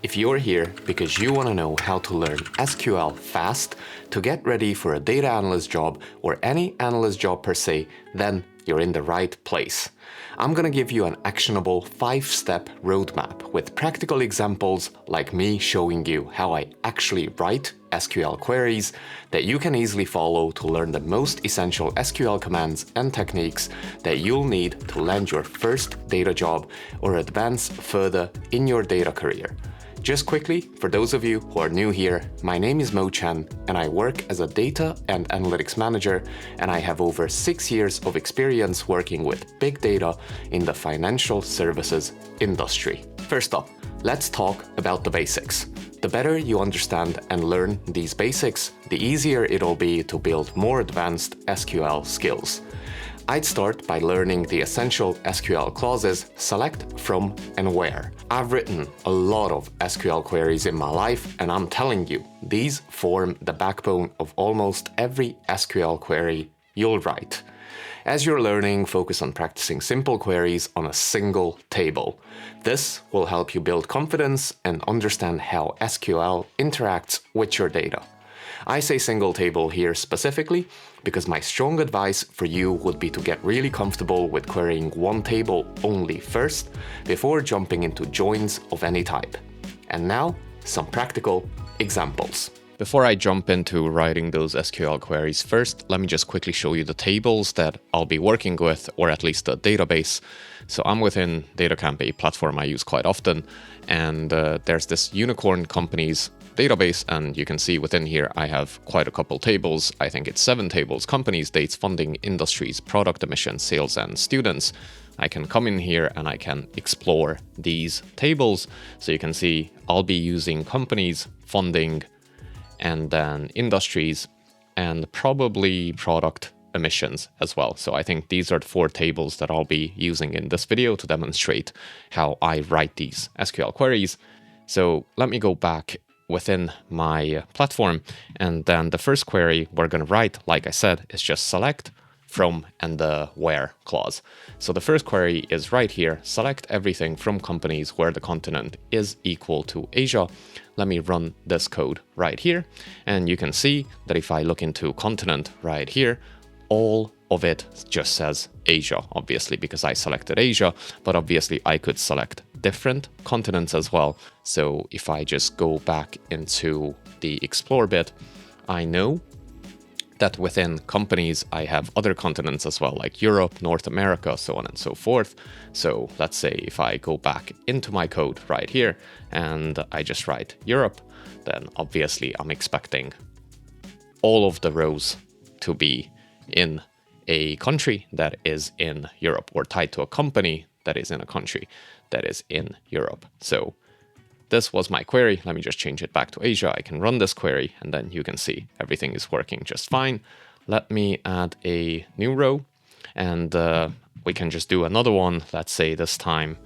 If you're here because you want to know how to learn SQL fast to get ready for a data analyst job or any analyst job per se, then you're in the right place. I'm gonna give you an actionable 5-step roadmap with practical examples like me showing you how I actually write SQL queries that you can easily follow to learn the most essential SQL commands and techniques that you'll need to land your first data job or advance further in your data career. Just quickly, for those of you who are new here, my name is Mo Chen and I work as a data and analytics manager, and I have over 6 years of experience working with big data in the financial services industry. First up, let's talk about the basics. The better you understand and learn these basics, the easier it'll be to build more advanced SQL skills. I'd start by learning the essential SQL clauses select, from, and where. I've written a lot of SQL queries in my life, and I'm telling you, these form the backbone of almost every SQL query you'll write. As you're learning, focus on practicing simple queries on a single table. This will help you build confidence and understand how SQL interacts with your data. I say single table here specifically because my strong advice for you would be to get really comfortable with querying one table only first before jumping into joins of any type. And now, some practical examples. Before I jump into writing those SQL queries, first, let me just quickly show you the tables that I'll be working with, or at least a database. So I'm within DataCamp, a platform I use quite often, and there's this unicorn companies database, and you can see within here I have quite a couple tables. I think it's 7 tables: companies, dates, funding, industries, product emissions, sales, and students. I can come in here and I can explore these tables. So you can see I'll be using companies, funding, and then industries, and probably product emissions as well. So I think these are the 4 tables that I'll be using in this video to demonstrate how I write these SQL queries. So let me go back within my platform, and then the first query we're going to write, like I said, is just select, from, and the where clause. So the first query is right here: select everything from companies where the continent is equal to Asia. Let me run this code right here, and you can see that if I look into continent right here, all of it just says Asia, obviously because I selected Asia, but obviously I could select different continents as well. So if I just go back into the explore bit, I know that within companies I have other continents as well, like Europe, North America, so on and so forth. So let's say if I go back into my code right here and I just write Europe, then obviously I'm expecting all of the rows to be in a country that is in Europe, or tied to a company that is in a country that is in Europe. So this was my query. Let me just change it back to Asia. I can run this query, and then you can see everything is working just fine. Let me add a new row, and we can just do another one. Let's say this time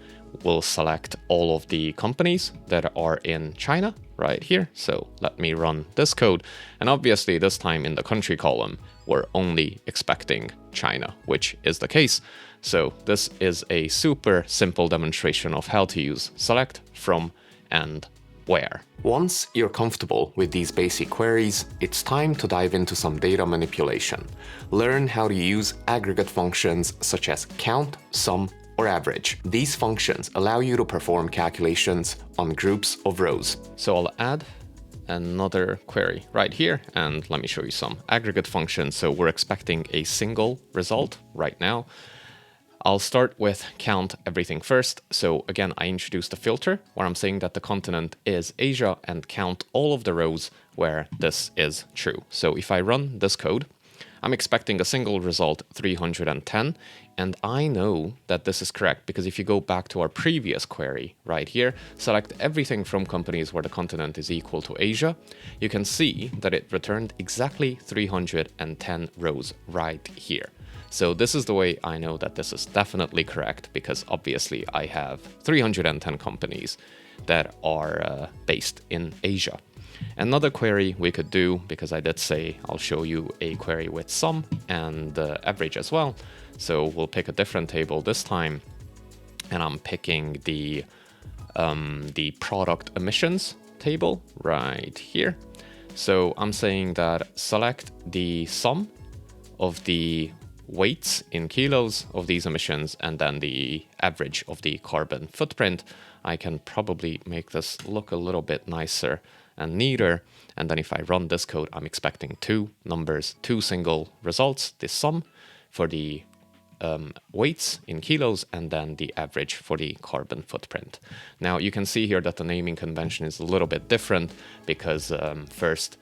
we'll select all of the companies that are in China right here. So let me run this code. And obviously this time in the country column, we're only expecting China, which is the case. So this is a super simple demonstration of how to use select, from, and where. Once you're comfortable with these basic queries, it's time to dive into some data manipulation. Learn how to use aggregate functions such as count, sum, or average. These functions allow you to perform calculations on groups of rows. So I'll add another query right here, and let me show you some aggregate functions. So we're expecting a single result right now. I'll start with count everything first. So again, I introduced a filter where I'm saying that the continent is Asia and count all of the rows where this is true. So if I run this code, I'm expecting a single result, 310, and I know that this is correct because if you go back to our previous query right here, select everything from companies where the continent is equal to Asia, you can see that it returned exactly 310 rows right here. So this is the way I know that this is definitely correct, because obviously I have 310 companies that are based in Asia. Another query we could do, because I did say I'll show you a query with sum and average as well. So we'll pick a different table this time, and I'm picking the the product emissions table right here. So I'm saying that select the sum of the weights in kilos of these emissions and then the average of the carbon footprint. I can probably make this look a little bit nicer and neater. And then if I run this code, I'm expecting two numbers, two single results, the sum for the weights in kilos and then the average for the carbon footprint. Now you can see here that the naming convention is a little bit different because first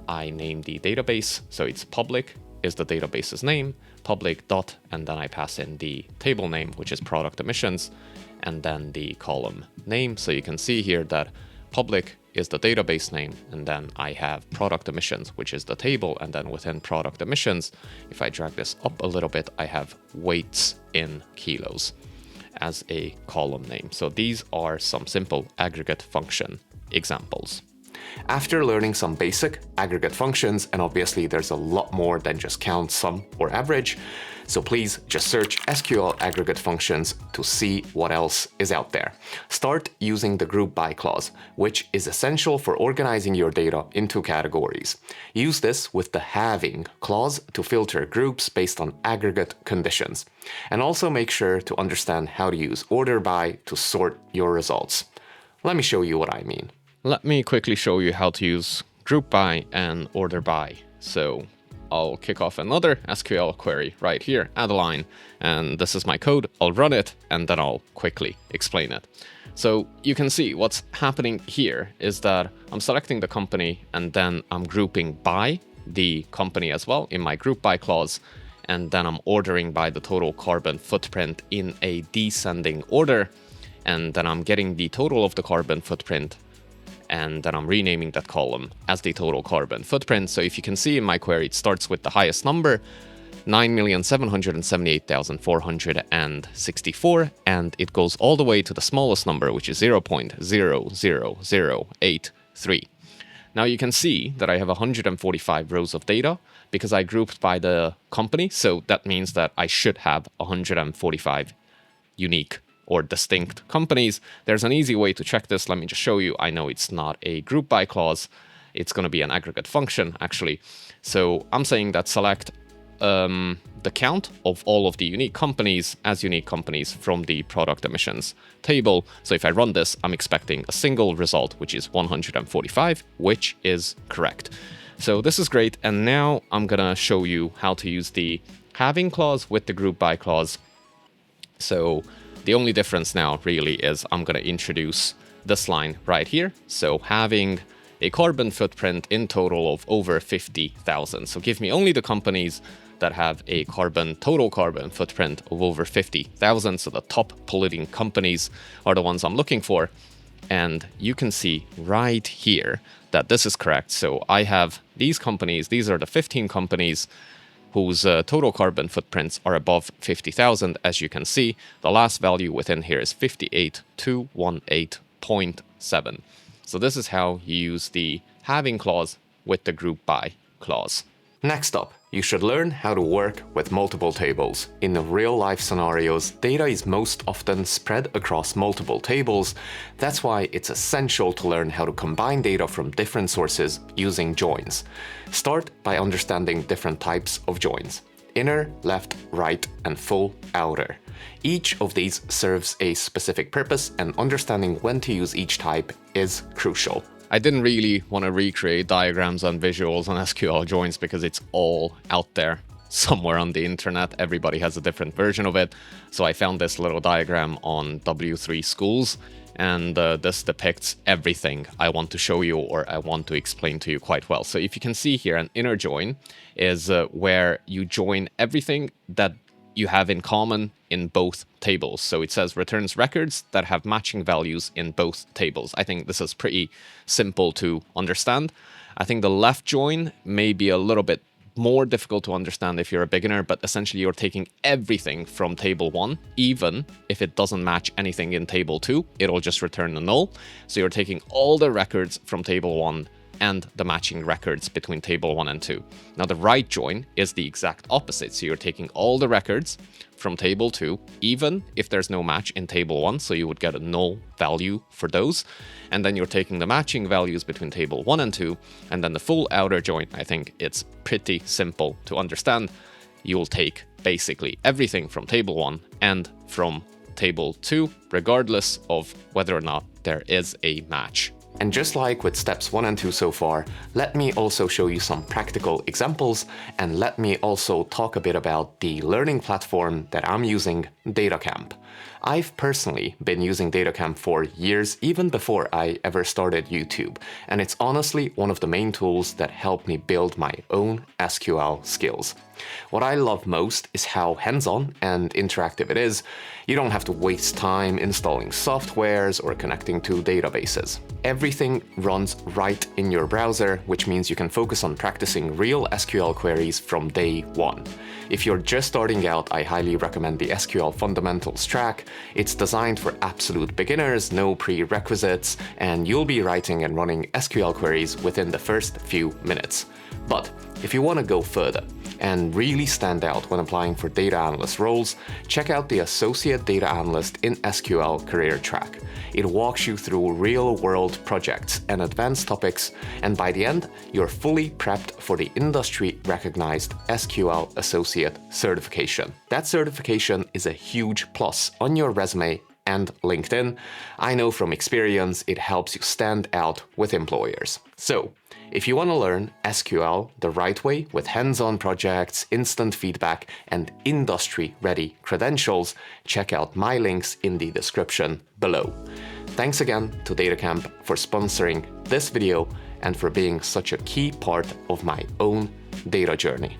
I name the database. So it's public is the database's name, public dot, and then I pass in the table name, which is product emissions, and then the column name. So you can see here that public is the database name, and then I have product emissions, which is the table, and then within product emissions, if I drag this up a little bit, I have weights in kilos as a column name. So these are some simple aggregate function examples. After learning some basic aggregate functions, and obviously there's a lot more than just count, sum, or average, so please just search SQL aggregate functions to see what else is out there. Start using the group by clause, which is essential for organizing your data into categories. Use this with the having clause to filter groups based on aggregate conditions. And also make sure to understand how to use order by to sort your results. Let me show you what I mean. Let me quickly show you how to use group by and order by. So I'll kick off another SQL query right here, add a line, and this is my code. I'll run it and then I'll quickly explain it. So you can see what's happening here is that I'm selecting the company and then I'm grouping by the company as well in my group by clause, and then I'm ordering by the total carbon footprint in a descending order, and then I'm getting the total of the carbon footprint, and then I'm renaming that column as the total carbon footprint. So if you can see in my query, it starts with the highest number, 9,778,464, and it goes all the way to the smallest number, which is 0.00083. Now you can see that I have 145 rows of data because I grouped by the company. So that means that I should have 145 unique or distinct companies. There's an easy way to check this. Let me just show you. I know it's not a group by clause. It's going to be an aggregate function, actually. So I'm saying that select the count of all of the unique companies as unique companies from the product emissions table. So if I run this, I'm expecting a single result, which is 145, which is correct. So this is great. And now I'm going to show you how to use the having clause with the group by clause. So the only difference now really is I'm going to introduce this line right here. So having a carbon footprint in total of over 50,000. So give me only the companies that have a total carbon footprint of over 50,000. So the top polluting companies are the ones I'm looking for. And you can see right here that this is correct. So I have these companies. These are the 15 companies whose total carbon footprints are above 50,000. As you can see, the last value within here is 58,218.7. So this is how you use the having clause with the group by clause. Next up, you should learn how to work with multiple tables. In the real-life scenarios, data is most often spread across multiple tables. That's why it's essential to learn how to combine data from different sources using joins. Start by understanding different types of joins: inner, left, right, and full outer. Each of these serves a specific purpose, and understanding when to use each type is crucial. I didn't really want to recreate diagrams and visuals on SQL joins because it's all out there somewhere on the internet. Everybody has a different version of it. So I found this little diagram on W3 Schools, and this depicts everything I want to show you or I want to explain to you quite well. So if you can see here, an inner join is where you join everything that you have in common in both tables. So it says returns records that have matching values in both tables. I think this is pretty simple to understand. I think the left join may be a little bit more difficult to understand if you're a beginner, but essentially you're taking everything from table 1, even if it doesn't match anything in table 2, it'll just return a null. So you're taking all the records from table 1 and the matching records between table 1 and 2. Now the right join is the exact opposite. So you're taking all the records from table 2, even if there's no match in table 1, so you would get a null value for those. And then you're taking the matching values between table 1 and 2, and then the full outer join. I think it's pretty simple to understand. You'll take basically everything from table 1 and from table 2, regardless of whether or not there is a match. And just like with steps 1 and 2 so far, let me also show you some practical examples, and let me also talk a bit about the learning platform that I'm using, DataCamp. I've personally been using DataCamp for years, even before I ever started YouTube, and it's honestly one of the main tools that helped me build my own SQL skills. What I love most is how hands-on and interactive it is. You don't have to waste time installing softwares or connecting to databases. Everything runs right in your browser, which means you can focus on practicing real SQL queries from day one. If you're just starting out, I highly recommend the SQL Fundamentals track. It's designed for absolute beginners, no prerequisites, and you'll be writing and running SQL queries within the first few minutes. But if you want to go further and really stand out when applying for data analyst roles, check out the Associate Data Analyst in SQL career track. It walks you through real-world projects and advanced topics, and by the end, you're fully prepped for the industry-recognized SQL Associate certification. That certification is a huge plus on your resume and LinkedIn. I know from experience it helps you stand out with employers. So, if you want to learn SQL the right way with hands-on projects, instant feedback, and industry-ready credentials, check out my links in the description below. Thanks again to DataCamp for sponsoring this video and for being such a key part of my own data journey.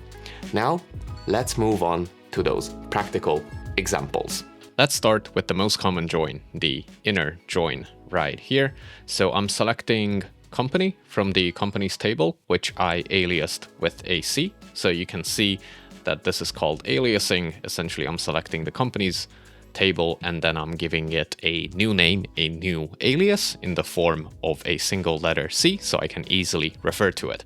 Now, let's move on to those practical examples. Let's start with the most common join, the inner join right here. So I'm selecting company from the companies table, which I aliased with a C. So you can see that this is called aliasing. Essentially, I'm selecting the companies table and then I'm giving it a new name, a new alias in the form of a single letter C, so I can easily refer to it.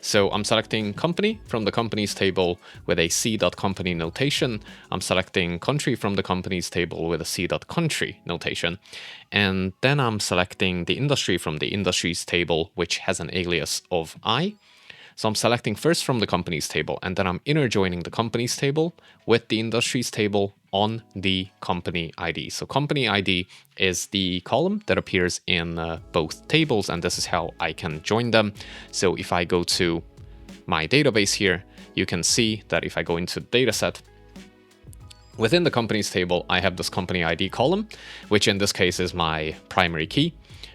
So I'm selecting company from the companies table with a c.company notation. I'm selecting country from the companies table with a c.country notation. And then I'm selecting the industry from the industries table, which has an alias of I. So I'm selecting first from the companies table, and then I'm inner joining the companies table with the industries table on the company ID. So company ID is the column that appears in both tables, and this is how I can join them. So if I go to my database here, you can see that if I go into the dataset, within the companies table, I have this company ID column, which in this case is my primary key,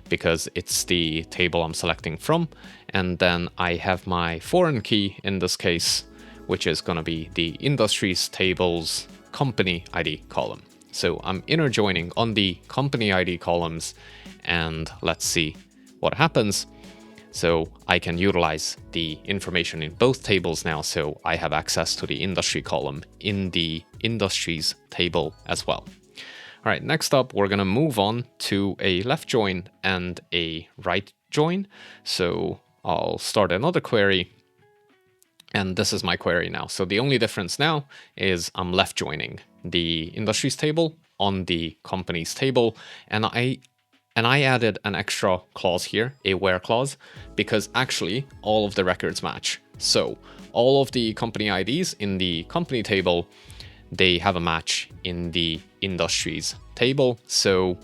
because it's the table I'm selecting from. And then I have my foreign key in this case, which is going to be the industries table's company ID column. So I'm inner joining on the company ID columns, and let's see what happens. So I can utilize the information in both tables now, so I have access to the industry column in the industries table as well. All right, next up, we're going to move on to a left join and a right join. So I'll start another query, and this is my query now. So the only difference now is I'm left joining the industries table on the companies table, and I added an extra clause here, a where clause, because actually all of the records match. So all of the company IDs in the company table, they have a match in the industries table. So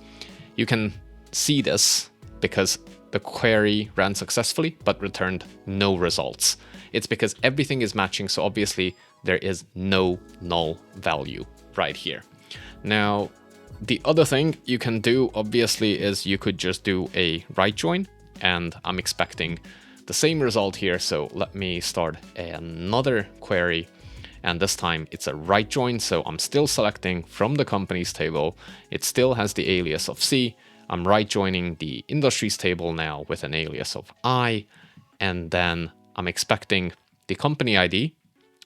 you can see this because the query ran successfully but returned no results. It's because everything is matching, so obviously there is no null value right here. Now, the other thing you can do, obviously, is you could just do a right join, and I'm expecting the same result here. So let me start another query, and this time it's a right join. So I'm still selecting from the companies table. It still has the alias of C. I'm right joining the industries table now with an alias of I, and then I'm expecting the company ID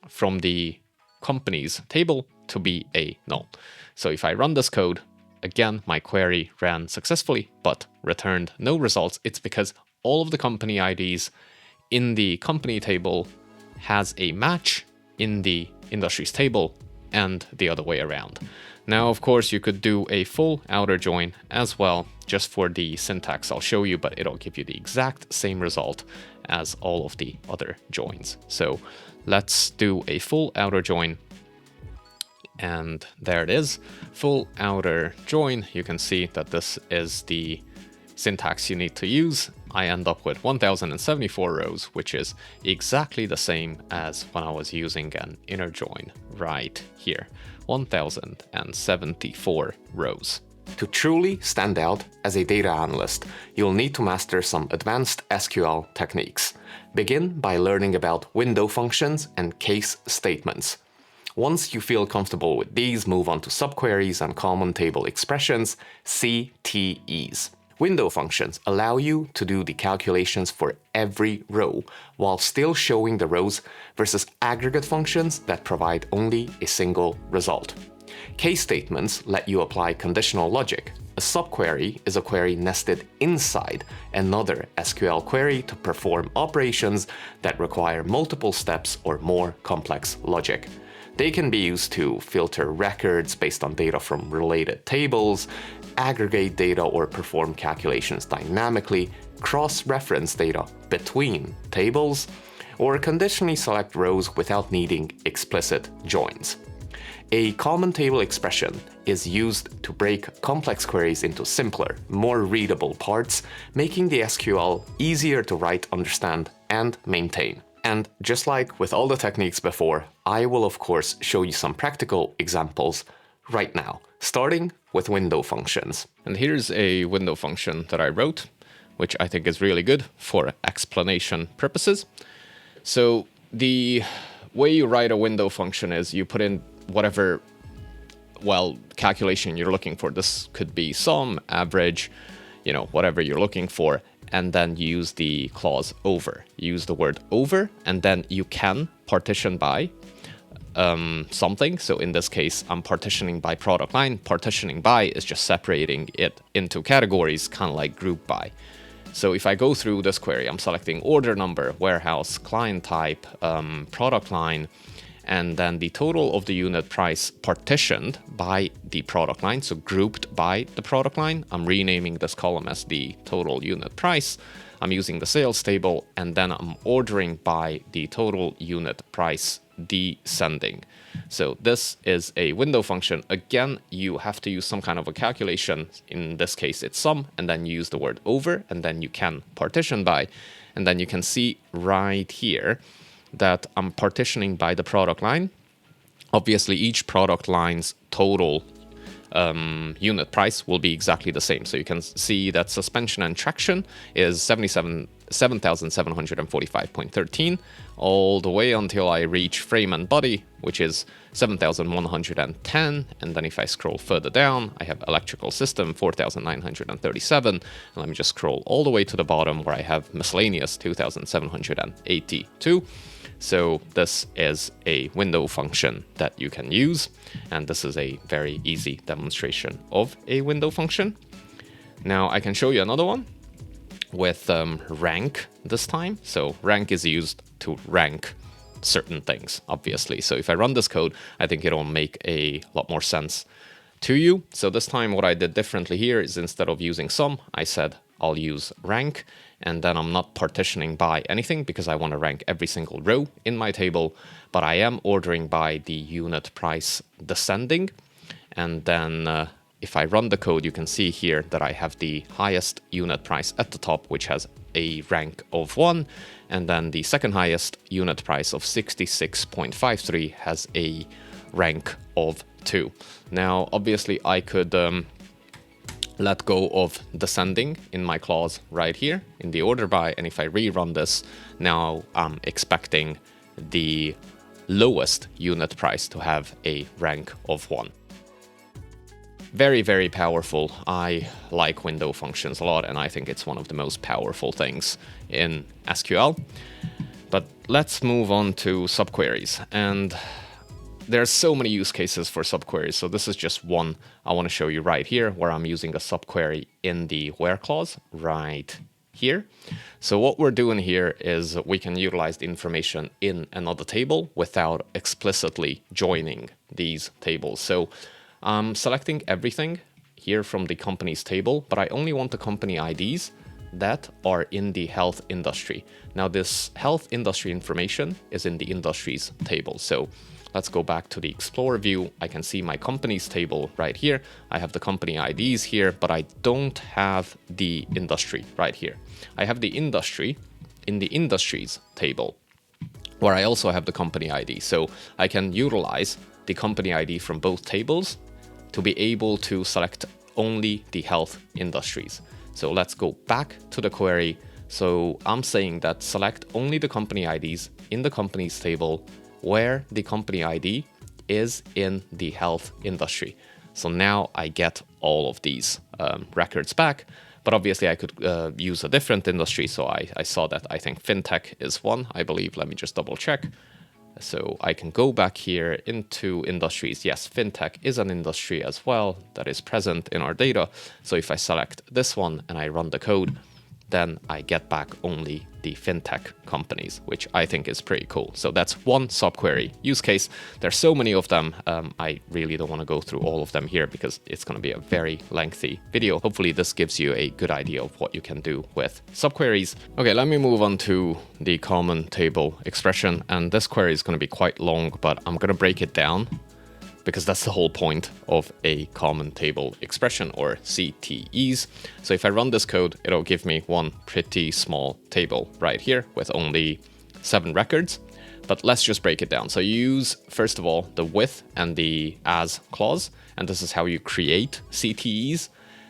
from the companies table to be a null. So if I run this code, again, my query ran successfully, but returned no results. It's because all of the company IDs in the company table has a match in the industries table and the other way around. Now, of course, you could do a full outer join as well, just for the syntax I'll show you, but it'll give you the exact same result as all of the other joins. So let's do a full outer join. And there it is, full outer join. You can see that this is the syntax you need to use. I end up with 1074 rows, which is exactly the same as when I was using an inner join right here. 1074 rows. To truly stand out as a data analyst, you'll need to master some advanced SQL techniques. Begin by learning about window functions and case statements. Once you feel comfortable with these, move on to subqueries and common table expressions, CTEs. Window functions allow you to do the calculations for every row while still showing the rows versus aggregate functions that provide only a single result. Case statements let you apply conditional logic. A subquery is a query nested inside another SQL query to perform operations that require multiple steps or more complex logic. They can be used to filter records based on data from related tables, aggregate data or perform calculations dynamically, cross-reference data between tables, or conditionally select rows without needing explicit joins. A common table expression is used to break complex queries into simpler, more readable parts, making the SQL easier to write, understand, and maintain. And just like with all the techniques before, I will of course show you some practical examples right now, starting with window functions. And here's a window function that I wrote, which I think is really good for explanation purposes. So the way you write a window function is you put in whatever, well, calculation you're looking for. This could be sum, average, whatever you're looking for. And then you use the clause over. You use the word over, and then you can partition by something. So in this case, I'm partitioning by product line. Partitioning by is just separating it into categories, kind of like group by. So if I go through this query, I'm selecting order number, warehouse, client type, product line, and then the total of the unit price partitioned by the product line, so grouped by the product line. I'm renaming this column as the total unit price. I'm using the sales table, and then I'm ordering by the total unit price descending. So this is a window function. Again, you have to use some kind of a calculation. In this case, it's sum, and then you use the word over, and then you can partition by. And then you can see right here that I'm partitioning by the product line. Obviously, each product line's total unit price will be exactly the same. So you can see that suspension and traction is 7,745.13 all the way until I reach frame and body, which is 7,110. And then if I scroll further down, I have electrical system 4,937. And let me just scroll all the way to the bottom where I have miscellaneous 2,782. So this is a window function that you can use, and this is a very easy demonstration of a window function. Now I can show you another one with rank this time. So rank is used to rank certain things, obviously. So if I run this code, I think it'll make a lot more sense to you. So this time what I did differently here is instead of using sum, I said I'll use rank, and then I'm not partitioning by anything because I want to rank every single row in my table, but I am ordering by the unit price descending. And then if I run the code, you can see here that I have the highest unit price at the top, which has a rank of 1, and then the second highest unit price of 66.53 has a rank of 2. Now, obviously, I could let go of descending in my clause right here in the order by, and if I rerun this, now I'm expecting the lowest unit price to have a rank of 1. Very, very powerful. I like window functions a lot, and I think it's one of the most powerful things in SQL. But let's move on to subqueries. And there's so many use cases for subqueries. So this is just one I want to show you right here, where I'm using a subquery in the where clause right here. So what we're doing here is we can utilize the information in another table without explicitly joining these tables. So I'm selecting everything here from the companies table, but I only want the company IDs that are in the health industry. Now this health industry information is in the industries table. So let's go back to the Explorer view. I can see my companies table right here. I have the company IDs here, but I don't have the industry right here. I have the industry in the industries table, where I also have the company ID. So I can utilize the company ID from both tables to be able to select only the health industries. So let's go back to the query. So I'm saying that select only the company IDs in the companies table where the company ID is in the health industry. So now I get all of these records back, but obviously I could use a different industry. So I saw that I think fintech is one, I believe. Let me just double check. So I can go back here into industries. Yes, fintech is an industry as well that is present in our data. So if I select this one and I run the code, then I get back only the fintech companies, which I think is pretty cool. So that's one subquery use case. There's so many of them. I really don't want to go through all of them here because it's going to be a very lengthy video. Hopefully this gives you a good idea of what you can do with subqueries. Okay, let me move on to the common table expression. And this query is going to be quite long, but I'm going to break it down because that's the whole point of a common table expression, or CTEs. So if I run this code, it'll give me one pretty small table right here with only 7 records. But let's just break it down. So you use, first of all, the with and the as clause, and this is how you create CTEs.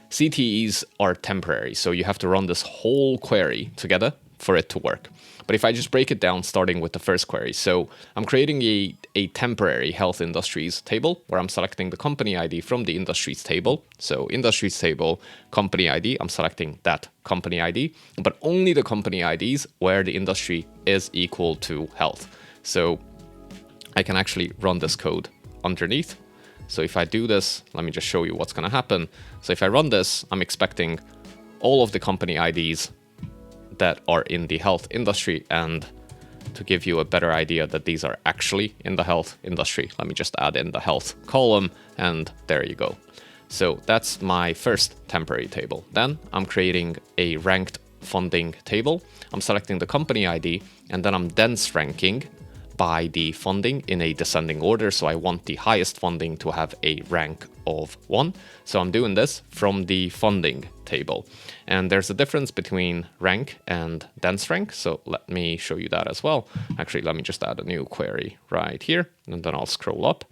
CTEs are temporary, so you have to run this whole query together for it to work. But if I just break it down, starting with the first query, so I'm creating a temporary health industries table where I'm selecting the company ID from the industries table. So industries table, company ID, I'm selecting that company ID, but only the company IDs where the industry is equal to health. So I can actually run this code underneath. So if I do this, let me just show you what's going to happen. So if I run this, I'm expecting all of the company IDs that are in the health industry. And to give you a better idea that these are actually in the health industry, let me just add in the health column, and there you go. So that's my first temporary table. Then I'm creating a ranked funding table. I'm selecting the company ID, and then I'm dense ranking by the funding in a descending order. So I want the highest funding to have a rank of 1. So I'm doing this from the funding table. And there's a difference between rank and dense rank. So let me show you that as well. Actually, let me just add a new query right here, and then I'll scroll up.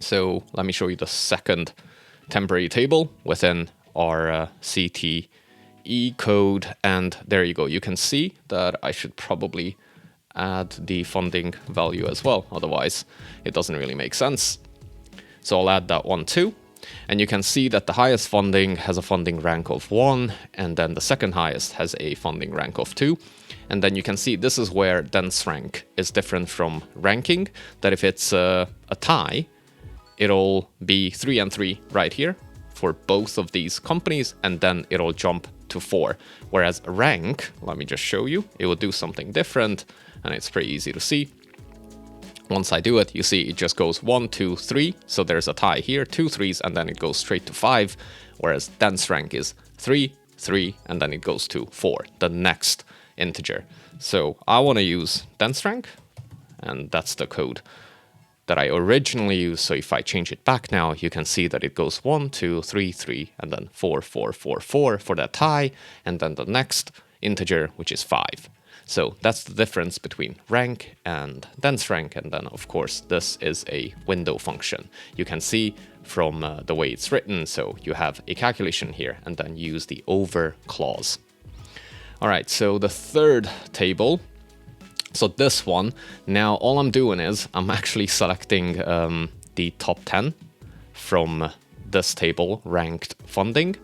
So let me show you the second temporary table within our CTE code. And there you go. You can see that I should probably add the funding value as well. Otherwise, it doesn't really make sense. So I'll add that one too. And you can see that the highest funding has a funding rank of 1, and then the second highest has a funding rank of 2. And then you can see this is where dense rank is different from ranking, that if it's a tie, it'll be 3 and 3 right here for both of these companies, and then it'll jump to 4. Whereas rank, let me just show you, it will do something different, and it's pretty easy to see. Once I do it, you see it just goes 1, 2, 3. So there's a tie here, 2 3s, and then it goes straight to 5. Whereas dense rank is 3, 3, and then it goes to 4, the next integer. So I want to use dense rank, and that's the code that I originally used. So if I change it back now, you can see that it goes 1, 2, 3, 3, and then 4, 4, 4, 4 for that tie, and then the next integer, which is 5. So that's the difference between rank and dense rank. And then, of course, this is a window function. You can see from the way it's written. So you have a calculation here, and then use the over clause. All right, so the third table. So this one, now all I'm doing is I'm actually selecting the top 10 from this table, ranked funding.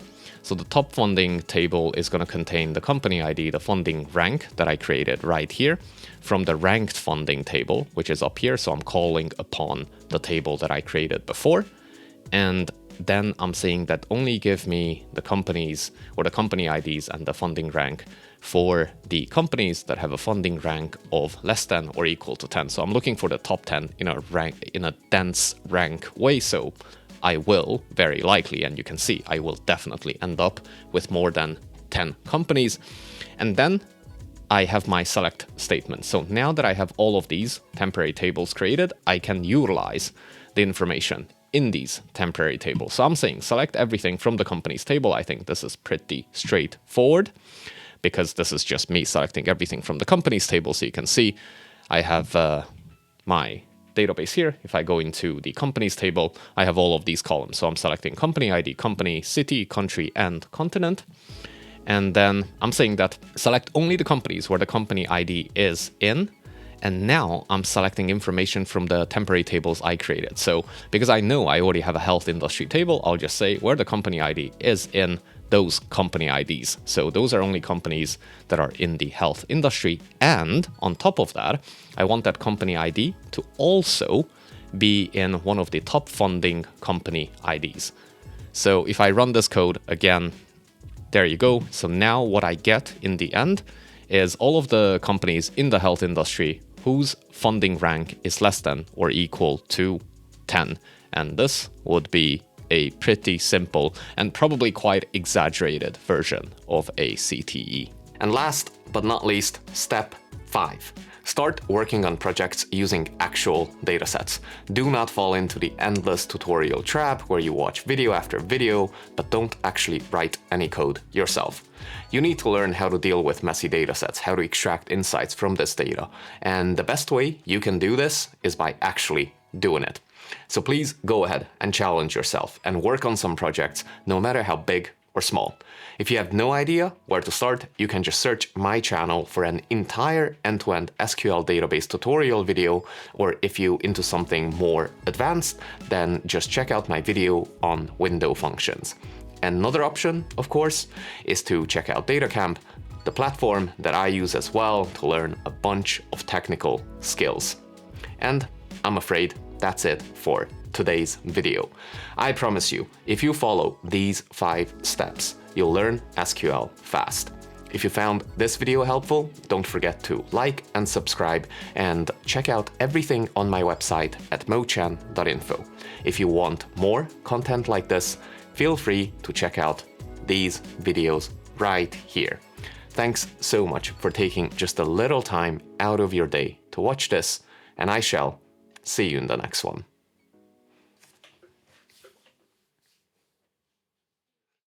So the top funding table is going to contain the company ID, the funding rank that I created right here from the ranked funding table, which is up here. So I'm calling upon the table that I created before. And then I'm saying that only give me the companies or the company IDs and the funding rank for the companies that have a funding rank of less than or equal to 10. So I'm looking for the top 10 in a dense rank way. So I will very likely, and you can see, I will definitely end up with more than 10 companies. And then I have my select statement. So now that I have all of these temporary tables created, I can utilize the information in these temporary tables. So I'm saying select everything from the companies table. I think this is pretty straightforward because this is just me selecting everything from the companies table. So you can see I have my database here. If I go into the companies table, I have all of these columns. So I'm selecting company ID, company, city, country, and continent. And then I'm saying that select only the companies where the company ID is in. And now I'm selecting information from the temporary tables I created. So because I know I already have a health industry table, I'll just say where the company ID is in those company IDs. So those are only companies that are in the health industry. And on top of that, I want that company ID to also be in one of the top funding company IDs. So if I run this code again, there you go. So now what I get in the end is all of the companies in the health industry whose funding rank is less than or equal to 10. And this would be a pretty simple and probably quite exaggerated version of a CTE. And last but not least, step 5. Start working on projects using actual datasets. Do not fall into the endless tutorial trap where you watch video after video, but don't actually write any code yourself. You need to learn how to deal with messy datasets, how to extract insights from this data. And the best way you can do this is by actually doing it. So please go ahead and challenge yourself and work on some projects, no matter how big or small. If you have no idea where to start, you can just search my channel for an entire end-to-end SQL database tutorial video, or if you're into something more advanced, then just check out my video on window functions. Another option, of course, is to check out DataCamp, the platform that I use as well to learn a bunch of technical skills. And I'm afraid that's it for today's video. I promise you, if you follow these 5 steps, you'll learn SQL fast. If you found this video helpful, don't forget to like and subscribe, and check out everything on my website at mochan.info. If you want more content like this, feel free to check out these videos right here. Thanks so much for taking just a little time out of your day to watch this, and I shall see you in the next one.